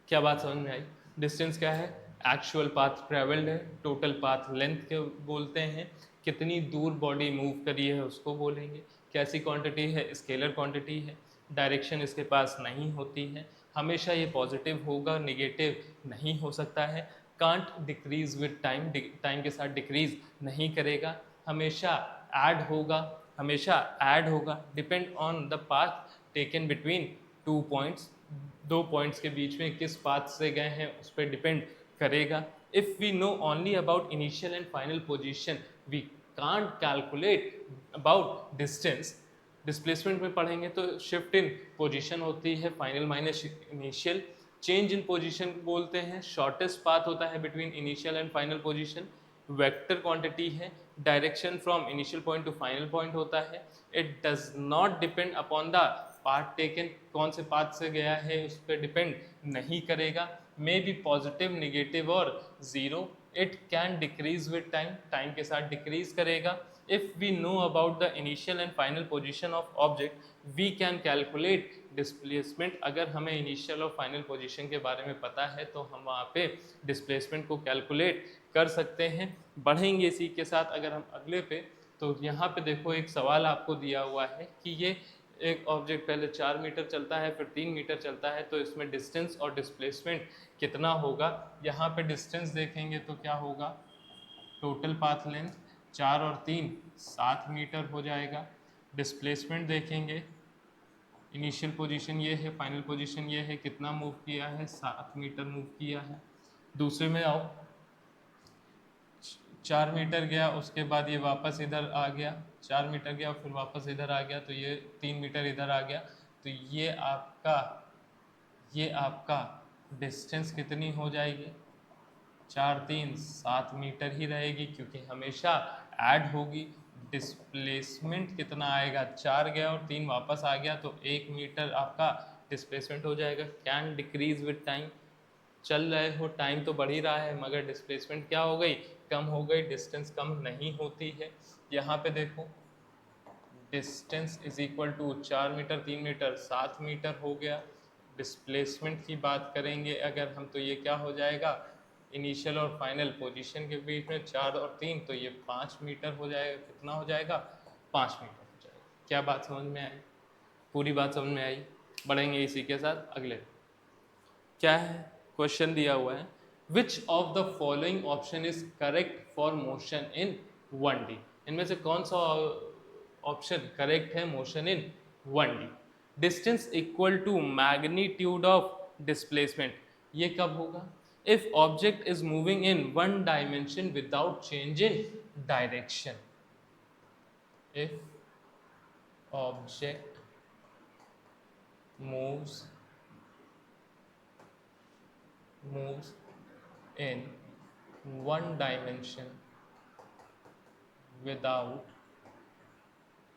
क्या बात समझ में आई? डिस्टेंस क्या है? एक्चुअल पाथ ट्रेवल्ड है। टोटल पाथ लेंथ के बोलते हैं। कितनी दूर बॉडी मूव करी है उसको बोलेंगे। कैसी क्वांटिटी है? स्केलर क्वांटिटी है। डायरेक्शन इसके पास नहीं होती है। हमेशा ये पॉजिटिव होगा, निगेटिव नहीं हो सकता है। Can't decrease with time, time के साथ डिक्रीज नहीं करेगा। हमेशा ऐड होगा। Depend on the path taken between two points. दो पॉइंट्स के बीच में किस पाथ से गए हैं उस पर डिपेंड करेगा। If we know only about initial and final position we can't calculate about distance. Displacement में पढ़ेंगे तो शिफ्ट इन पोजीशन होती है, final minus initial. Change in position बोलते हैं, शॉर्टेस्ट पाथ होता है between initial and final position. Vector quantity है, direction from initial point to final point होता है। It does not depend upon the path taken, कौन से पाथ से गया है उस पर डिपेंड नहीं करेगा। मे बी पॉजिटिव, निगेटिव और जीरो। It can decrease with time, time के साथ डिक्रीज करेगा। If we know about the initial and final position of object we can calculate displacement. अगर हमें इनिशियल और फाइनल पोजीशन के बारे में पता है तो हम वहाँ पे डिस्प्लेसमेंट को कैलकुलेट कर सकते हैं। बढ़ेंगे इसी के साथ अगर हम अगले पे, तो यहाँ पे देखो एक सवाल आपको दिया हुआ है कि ये एक ऑब्जेक्ट पहले 4 मीटर चलता है फिर 3 मीटर चलता है, तो इसमें डिस्टेंस और डिस्प्लेसमेंट कितना होगा? यहाँ पे डिस्टेंस देखेंगे तो क्या होगा? टोटल पाथ लेंथ 4 और 3 7 मीटर हो जाएगा। डिस्प्लेसमेंट देखेंगे, इनिशियल पोजीशन ये है, फाइनल पोजीशन ये है, कितना मूव किया है? 7 मीटर मूव किया है। दूसरे में आओ, 4 मीटर गया, उसके बाद ये वापस इधर आ गया, 4 मीटर गया फिर वापस इधर आ गया, तो ये 3 मीटर इधर आ गया। तो ये आपका डिस्टेंस कितनी हो जाएगी? 4 3 7 मीटर ही रहेगी क्योंकि हमेशा ऐड होगी। डिस्प्लेसमेंट कितना आएगा? 4 गया और 3 वापस आ गया, तो 1 मीटर आपका डिस्प्लेसमेंट हो जाएगा। कैन डिक्रीज विद टाइम, चल रहे हो, टाइम तो बढ़ ही रहा है मगर डिस्प्लेसमेंट क्या हो गई? कम हो गई। डिस्टेंस कम नहीं होती है। यहाँ पे देखो distance is equal to 4 metre 3 metre 7 metre हो गया। डिस्प्लेसमेंट की बात करेंगे अगर हम, तो ये क्या हो जाएगा, इनिशियल और फाइनल पोजीशन के बीच में 4 और 3, तो ये 5 मीटर हो जाएगा। कितना हो जाएगा? 5 मीटर हो जाएगा। क्या बात समझ में आई? पूरी बात समझ में आई? बढ़ेंगे इसी के साथ अगले। क्या है क्वेश्चन दिया हुआ है, which of the following option is correct for motion in 1D। इनमें से कौन सा ऑप्शन करेक्ट है motion in 1D? Distance equal to magnitude of displacement, ये कब होगा? If object is moving in one dimension without change in direction. If object moves in one dimension without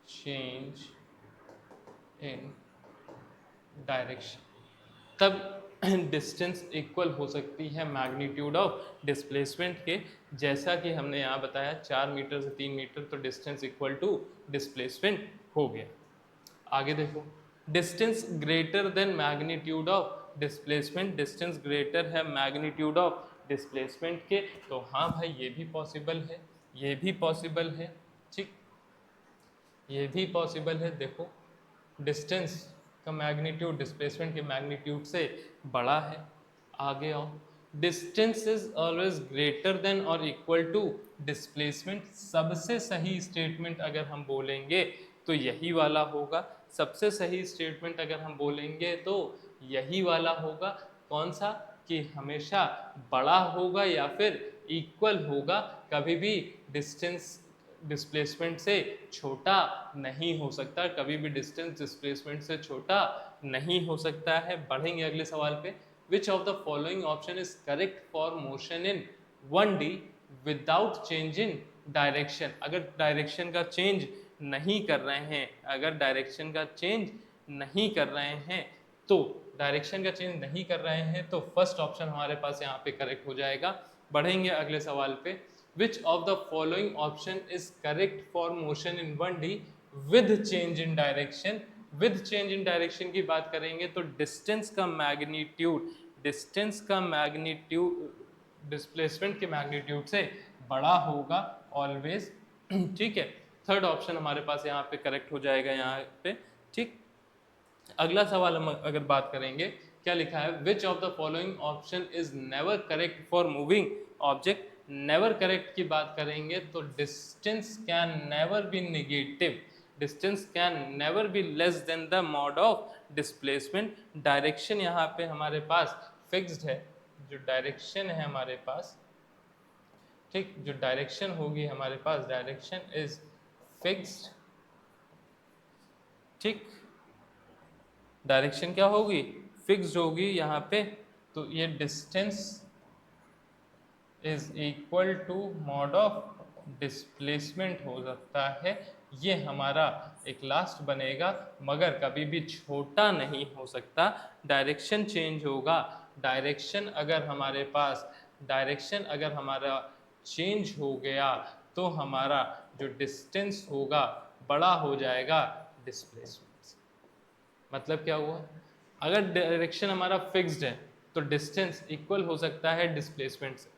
change in direction, तब distance equal हो सकती है magnitude of displacement के। जैसा कि हमने यहाँ बताया 4 मीटर से 3 मीटर, तो डिस्टेंस इक्वल टू डिस्प्लेसमेंट हो गया। आगे देखो, distance greater than magnitude of displacement, distance greater है मैग्नीट्यूड ऑफ डिस्प्लेसमेंट के, तो हाँ भाई ये भी पॉसिबल है, ये भी पॉसिबल है, ठीक, ये भी पॉसिबल है। देखो डिस्टेंस का मैग्नीट्यूड डिस्प्लेसमेंट के मैग्नीट्यूड से बड़ा है। आगे आओ, distance is always greater than और इक्वल टू डिस्प्लेसमेंट, सबसे सही स्टेटमेंट अगर हम बोलेंगे तो यही वाला होगा। सबसे सही स्टेटमेंट अगर हम बोलेंगे तो यही वाला होगा। कौन सा? कि हमेशा बड़ा होगा या फिर इक्वल होगा, कभी भी डिस्टेंस डिस्प्लेसमेंट से छोटा नहीं हो सकता, कभी भी डिस्टेंस डिस्प्लेसमेंट से छोटा नहीं हो सकता है। बढ़ेंगे अगले सवाल पे, विच of the following option is correct for motion in 1D without change in direction. अगर डायरेक्शन का चेंज नहीं कर रहे हैं, अगर डायरेक्शन का चेंज नहीं कर रहे हैं, तो डायरेक्शन का चेंज नहीं कर रहे हैं तो फर्स्ट ऑप्शन हमारे पास यहाँ पे करेक्ट हो जाएगा। बढ़ेंगे अगले सवाल पे, विच of the following option is correct for motion in 1D with change in direction. With change in direction की बात करेंगे तो डिस्टेंस का मैग्नीट्यूड, डिस्टेंस का मैग्नीट्यूड डिस्प्लेसमेंट के मैग्नीट्यूड से बड़ा होगा ऑलवेज, ठीक है। थर्ड ऑप्शन हमारे पास यहाँ पे करेक्ट हो जाएगा यहाँ पे, ठीक। अगला सवाल हम अगर बात करेंगे, क्या लिखा है, which of the following option is never correct for moving object. Never correct की बात करेंगे तो distance can never be negative, distance can never be less then the mod of displacement. Direction यहाँ पे हमारे पास फिक्स्ड है, जो डायरेक्शन है हमारे पास, ठीक, जो डायरेक्शन होगी हमारे पास, डायरेक्शन इज फिक्स्ड, ठीक, डायरेक्शन क्या होगी, फिक्स्ड होगी यहाँ पे। तो ये distance is equal to mod of displacement हो सकता है, ये हमारा एक लास्ट बनेगा, मगर कभी भी छोटा नहीं हो सकता। डायरेक्शन चेंज होगा, डायरेक्शन अगर हमारे पास, डायरेक्शन अगर हमारा चेंज हो गया तो हमारा जो डिस्टेंस होगा बड़ा हो जाएगा डिस्प्लेसमेंट से। मतलब क्या हुआ, अगर डायरेक्शन हमारा फिक्स्ड है तो डिस्टेंस इक्वल हो सकता है डिस्प्लेसमेंट से,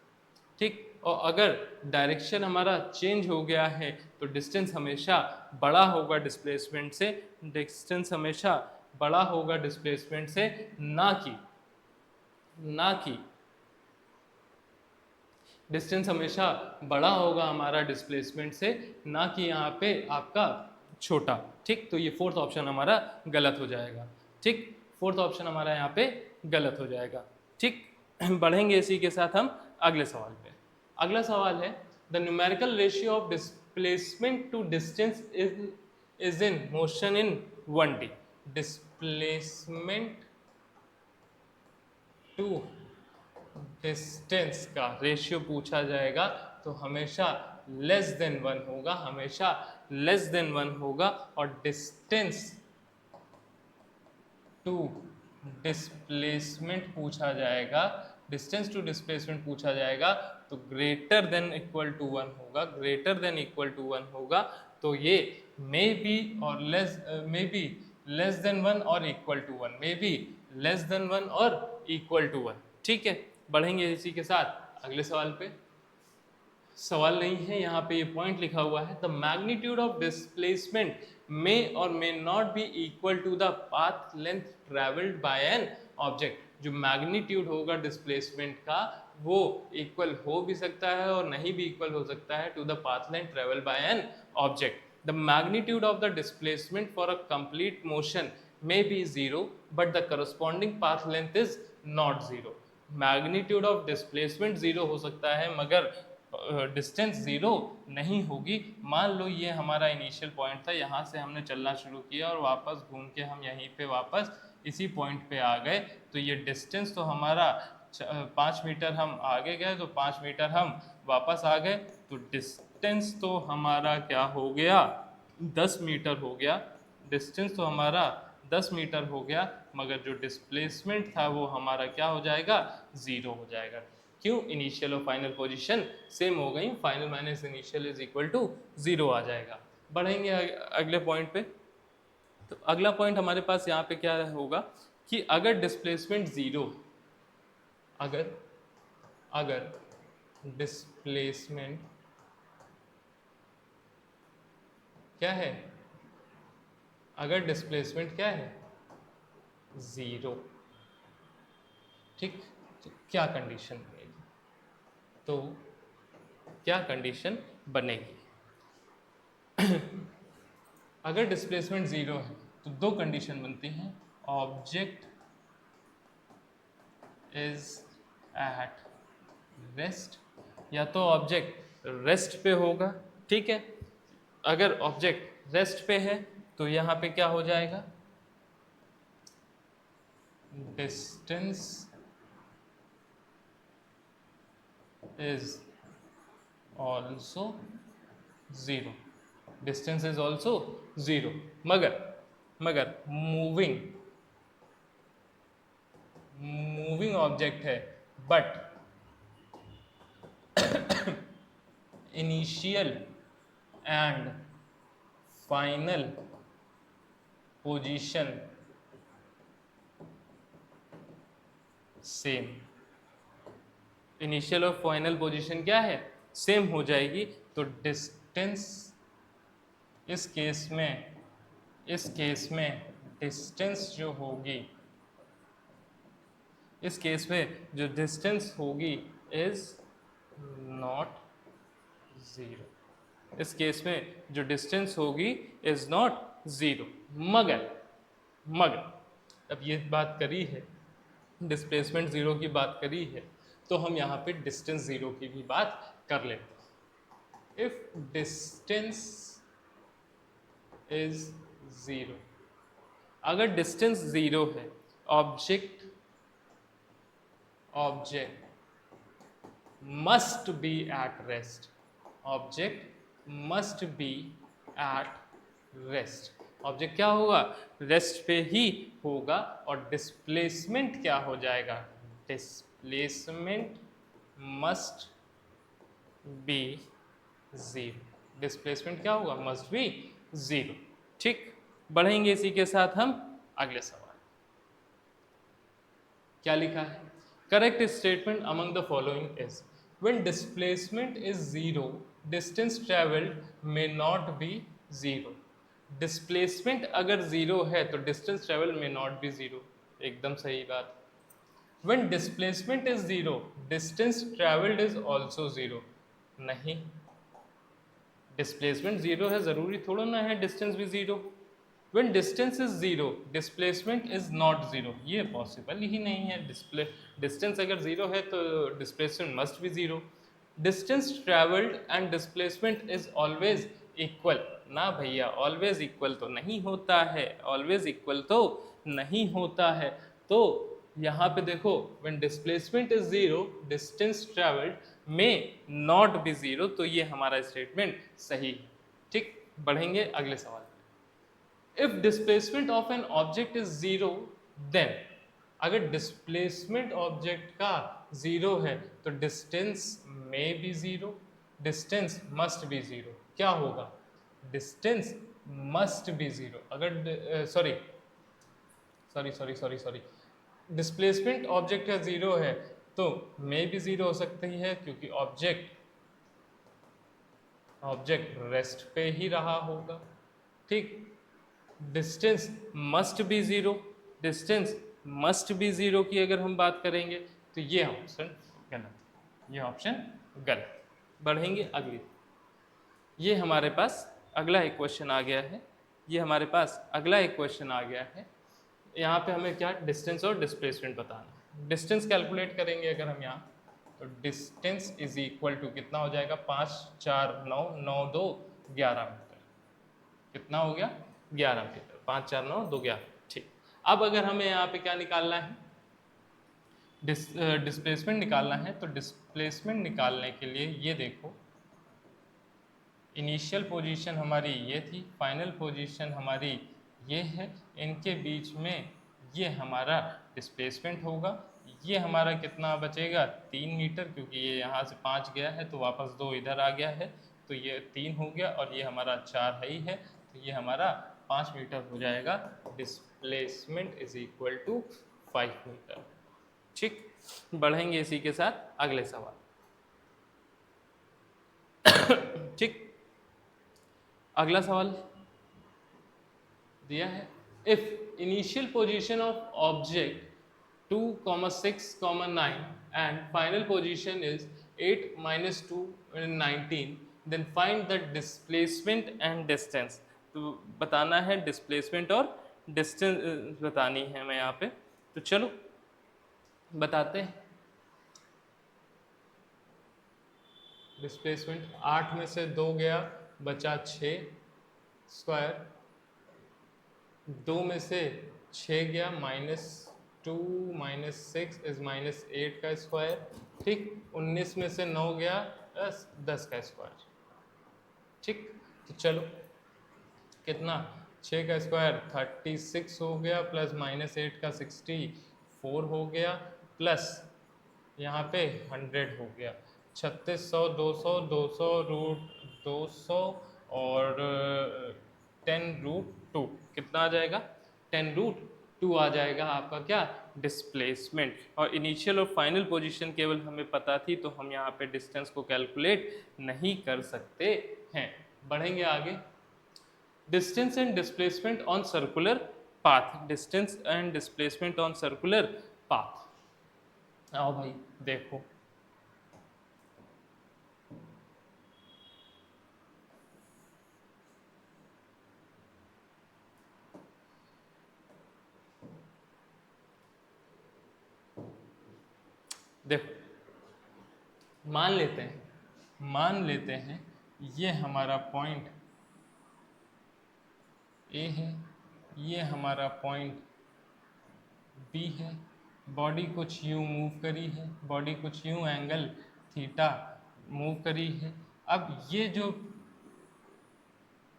ठीक। और अगर डायरेक्शन हमारा चेंज हो गया है तो डिस्टेंस हमेशा बड़ा होगा डिस्प्लेसमेंट से, डिस्टेंस हमेशा बड़ा होगा डिस्प्लेसमेंट से, ना कि डिस्टेंस हमेशा बड़ा होगा हमारा डिस्प्लेसमेंट से, ना कि यहाँ पे आपका छोटा, ठीक। तो ये फोर्थ ऑप्शन हमारा गलत हो जाएगा, ठीक, फोर्थ ऑप्शन हमारा यहाँ पे गलत हो जाएगा, ठीक। बढ़ेंगे इसी के साथ हम अगले सवाल पे। अगला सवाल है, the numerical ratio of displacement to distance is in motion in 1D। Displacement to distance का रेशियो पूछा जाएगा तो हमेशा लेस देन 1 होगा, हमेशा लेस देन 1 होगा। और डिस्टेंस टू डिस्प्लेसमेंट पूछा जाएगा, डिस्टेंस टू डिस्प्लेसमेंट पूछा जाएगा तो ग्रेटर देन इक्वल टू 1 होगा, ग्रेटर देन इक्वल टू 1 होगा। तो ये मे बी और less, may be less than 1 और equal to 1, may be less than 1 और इक्वल टू 1। ठीक है, बढ़ेंगे इसी के साथ अगले सवाल पे। सवाल नहीं है, यहाँ पे ये पॉइंट लिखा हुआ है, the magnitude of displacement may और may not be equal to the path length travelled by an object. जो मैग्नीट्यूड होगा डिस्प्लेसमेंट का वो इक्वल हो भी सकता है और नहीं भी इक्वल हो सकता है to the path length travelled by an object. The magnitude of the displacement for a complete motion may be zero but the corresponding path length is not zero। Magnitude of displacement zero हो सकता है मगर distance zero नहीं होगी। मान लो ये हमारा initial point था, यहाँ से हमने चलना शुरू किया और वापस घूम के हम यहीं पे वापस इसी पॉइंट पे आ गए, तो ये डिस्टेंस तो हमारा 5 मीटर हम आगे गए तो 5 मीटर हम वापस आ गए, तो डिस्टेंस तो हमारा क्या हो गया, 10 मीटर हो गया। डिस्टेंस तो हमारा 10 मीटर हो गया, मगर जो डिस्प्लेसमेंट था वो हमारा क्या हो जाएगा, ज़ीरो हो जाएगा। क्यों, इनिशियल और फाइनल पोजीशन सेम हो गई, final minus initial is equal to zero आ जाएगा। बढ़ेंगे अगले पॉइंट पे। तो अगला पॉइंट हमारे पास यहाँ पे क्या होगा कि अगर डिस्प्लेसमेंट ज़ीरो, अगर अगर डिस्प्लेसमेंट क्या है, अगर डिस्प्लेसमेंट क्या है, ज़ीरो, ठीक, तो क्या कंडीशन बनेगी, तो क्या कंडीशन बनेगी अगर डिस्प्लेसमेंट ज़ीरो है तो दो कंडीशन बनती हैं, ऑब्जेक्ट इज एट रेस्ट, या तो ऑब्जेक्ट रेस्ट पे होगा, ठीक है। अगर ऑब्जेक्ट रेस्ट पे है तो यहाँ पे क्या हो जाएगा, distance is also zero, distance is also zero. मगर मूविंग ऑब्जेक्ट है, but initial and final position same, initial और फाइनल पोजीशन क्या है, सेम हो जाएगी, तो डिस्टेंस इस केस में डिस्टेंस जो होगी, इस केस में जो डिस्टेंस होगी इज नॉट ज़ीरो, इस केस में जो डिस्टेंस होगी इज नॉट ज़ीरो। मगर अब ये बात करी है, डिस्प्लेसमेंट ज़ीरो की बात करी है, तो हम यहाँ पे डिस्टेंस ज़ीरो की भी बात कर लेते हैं। इफ डिस्टेंस इज ज़ीरो, अगर डिस्टेंस ज़ीरो है, object must be at rest, object must be at rest, object क्या होगा, रेस्ट पे ही होगा, और डिस्प्लेसमेंट क्या हो जाएगा, displacement must be zero, displacement क्या होगा, मस्ट बी ज़ीरो। ठीक, बढ़ेंगे इसी के साथ हम अगले सवाल। क्या लिखा है, correct statement among the following is, when displacement is zero distance travelled may not be zero. Displacement अगर ज़ीरो है तो distance travel may not be zero, एकदम सही बात। When displacement is zero distance travelled is also zero, नहीं, displacement zero है, ज़रूरी थोड़ा ना है डिस्टेंस भी zero. When distance is zero displacement is not zero, ये पॉसिबल ही नहीं है, डिस्टेंस अगर ज़ीरो है तो displacement must be zero. Distance travelled and displacement is always equal, ना भैया ऑलवेज इक्वल तो नहीं होता है, ऑलवेज इक्वल तो नहीं होता है। तो यहाँ पे देखो, when displacement is zero distance travelled may not be zero, तो ये हमारा स्टेटमेंट सही है। ठीक, बढ़ेंगे अगले सवाल। If displacement of an object is zero then, अगर डिस्प्लेसमेंट ऑब्जेक्ट का ज़ीरो है तो डिस्टेंस में be zero, distance must be zero, क्या होगा, डिस्टेंस मस्ट बी ज़ीरो। अगर सॉरी, डिस्प्लेसमेंट ऑब्जेक्ट का ज़ीरो है तो मे भी ज़ीरो हो सकती है, क्योंकि ऑब्जेक्ट रेस्ट पे ही रहा होगा। ठीक, distance must be zero, distance must be zero की अगर हम बात करेंगे तो ये ऑप्शन गलत, ये ऑप्शन गलत। बढ़ेंगे अगली, ये हमारे पास अगला एक क्वेश्चन आ गया है, ये हमारे पास अगला एक क्वेश्चन आ गया है। यहाँ पे हमें क्या डिस्टेंस और डिस्प्लेसमेंट बताना है। डिस्टेंस कैलकुलेट करेंगे अगर हम यहाँ, तो डिस्टेंस इज इक्वल टू कितना हो जाएगा, 5 4 9 9 2 11 मीटर। कितना हो गया, 11 मीटर। 5 4 9 2 11। ठीक, अब अगर हमें यहाँ पे क्या निकालना है, डिस्प्लेसमेंट निकालना है, तो डिस्प्लेसमेंट निकालने के लिए ये देखो, इनिशियल पोजीशन हमारी ये थी, फाइनल पोजीशन हमारी ये है, इनके बीच में ये हमारा डिस्प्लेसमेंट होगा। ये हमारा कितना बचेगा, 3 मीटर, क्योंकि ये यहाँ से 5 गया है तो वापस 2 इधर आ गया है, तो ये 3 हो गया, और ये हमारा 4 है ही है, तो ये हमारा 5 मीटर हो जाएगा। Displacement is equal to 5 metre. ठीक, बढ़ेंगे इसी के साथ अगले सवाल। ठीक, अगला सवाल दिया है, if initial position of object 2, 6, 9 and final position is 8, -2 19, then find the displacement and distance. तो बताना है डिस्प्लेसमेंट और डिस्टेंस बतानी है हमें यहाँ पे, तो चलो बताते हैं। डिस्प्लेसमेंट 8 में से 2 गया, बचा 6 स्क्वायर, 2 में से 6 गया, -2 -6 इज -8 का स्क्वायर। ठीक, 19 में से 9 गया, 10 का स्क्वायर। ठीक, तो चलो कितना, 6 का स्क्वायर 36 हो गया, प्लस -8 का 64 हो गया, प्लस यहाँ पे 100 हो गया, 3600 200 200 रूट 200 और 10√2 कितना आ जाएगा, 10√2 आ जाएगा आपका क्या, डिस्प्लेसमेंट। और इनिशियल और फाइनल पोजीशन केवल हमें पता थी, तो हम यहाँ पे डिस्टेंस को कैलकुलेट नहीं कर सकते हैं। बढ़ेंगे आगे, distance and displacement on circular path, distance and displacement on circular path. आओ भाई देखो, देखो मान लेते हैं ये हमारा पॉइंट ए है, ये हमारा पॉइंट बी है, बॉडी कुछ यूँ मूव करी है, बॉडी कुछ यूँ एंगल थीटा मूव करी है। अब ये जो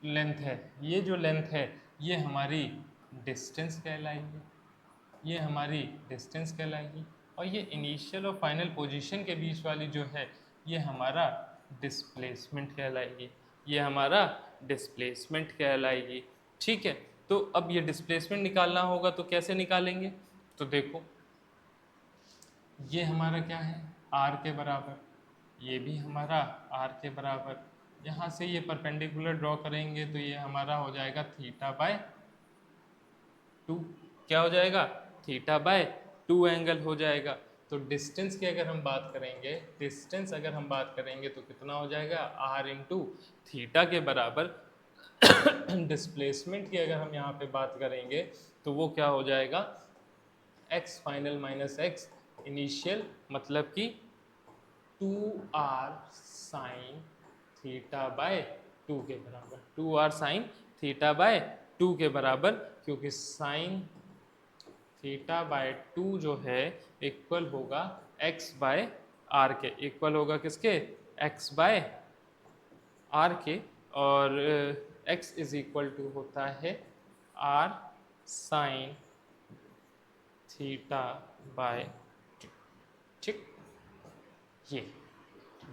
लेंथ है, ये जो लेंथ है, ये हमारी डिस्टेंस कहलाएगी, ये हमारी डिस्टेंस कहलाएगी। और ये इनिशियल और फाइनल पोजीशन के बीच वाली जो है, ये हमारा डिस्प्लेसमेंट कहलाएगी, ये हमारा डिस्प्लेसमेंट कहलाएगी। ठीक है, तो अब ये डिस्प्लेसमेंट निकालना होगा, तो कैसे निकालेंगे, तो देखो ये हमारा क्या है, आर के बराबर, ये भी हमारा आर के बराबर। यहाँ से ये परपेंडिकुलर ड्रॉ करेंगे तो ये हमारा हो जाएगा θ/2। क्या हो जाएगा, θ/2 एंगल हो जाएगा। तो डिस्टेंस की अगर हम बात करेंगे, डिस्टेंस अगर हम बात करेंगे तो कितना हो जाएगा, r इंटू थीटा के बराबर। डिस्प्लेसमेंट की अगर हम यहाँ पे बात करेंगे तो वो क्या हो जाएगा, x final minus x initial, मतलब कि 2r साइन θ/2 के बराबर, 2r साइन θ/2 के बराबर, क्योंकि साइन θ/2 जो है इक्वल होगा x/r के, इक्वल होगा किसके, x/r के, और x इज इक्वल टू होता है r साइन θ/2। ठीक, ये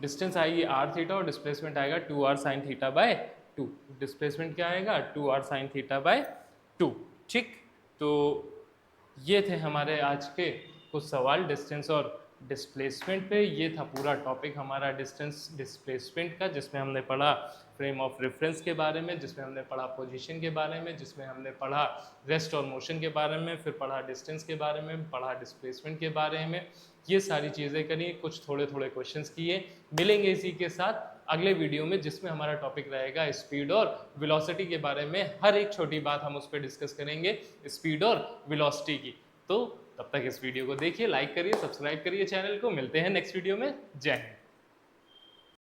डिस्टेंस आएगी r थीटा और डिस्प्लेसमेंट आएगा 2r साइन θ/2। डिस्प्लेसमेंट क्या आएगा, 2r साइन θ/2। ठीक, तो ये थे हमारे आज के कुछ सवाल डिस्टेंस और डिस्प्लेसमेंट पे। ये था पूरा टॉपिक हमारा डिस्टेंस डिस्प्लेसमेंट का, जिसमें हमने पढ़ा फ्रेम ऑफ रेफरेंस के बारे में, जिसमें हमने पढ़ा पोजीशन के बारे में, जिसमें हमने पढ़ा रेस्ट और मोशन के बारे में, फिर पढ़ा डिस्टेंस के बारे में, पढ़ा डिस्प्लेसमेंट के बारे में। ये सारी चीज़ें करी, कुछ थोड़े थोड़े क्वेश्चंस किए। मिलेंगे इसी के साथ अगले वीडियो में, जिसमें हमारा टॉपिक रहेगा स्पीड और वेलोसिटी के बारे में। हर एक छोटी बात हम उस पर डिस्कस करेंगे, स्पीड और वेलोसिटी की। तो तब तक इस वीडियो को देखिए, लाइक करिए, सब्सक्राइब करिए चैनल को। मिलते हैं नेक्स्ट वीडियो में। जय हिंद।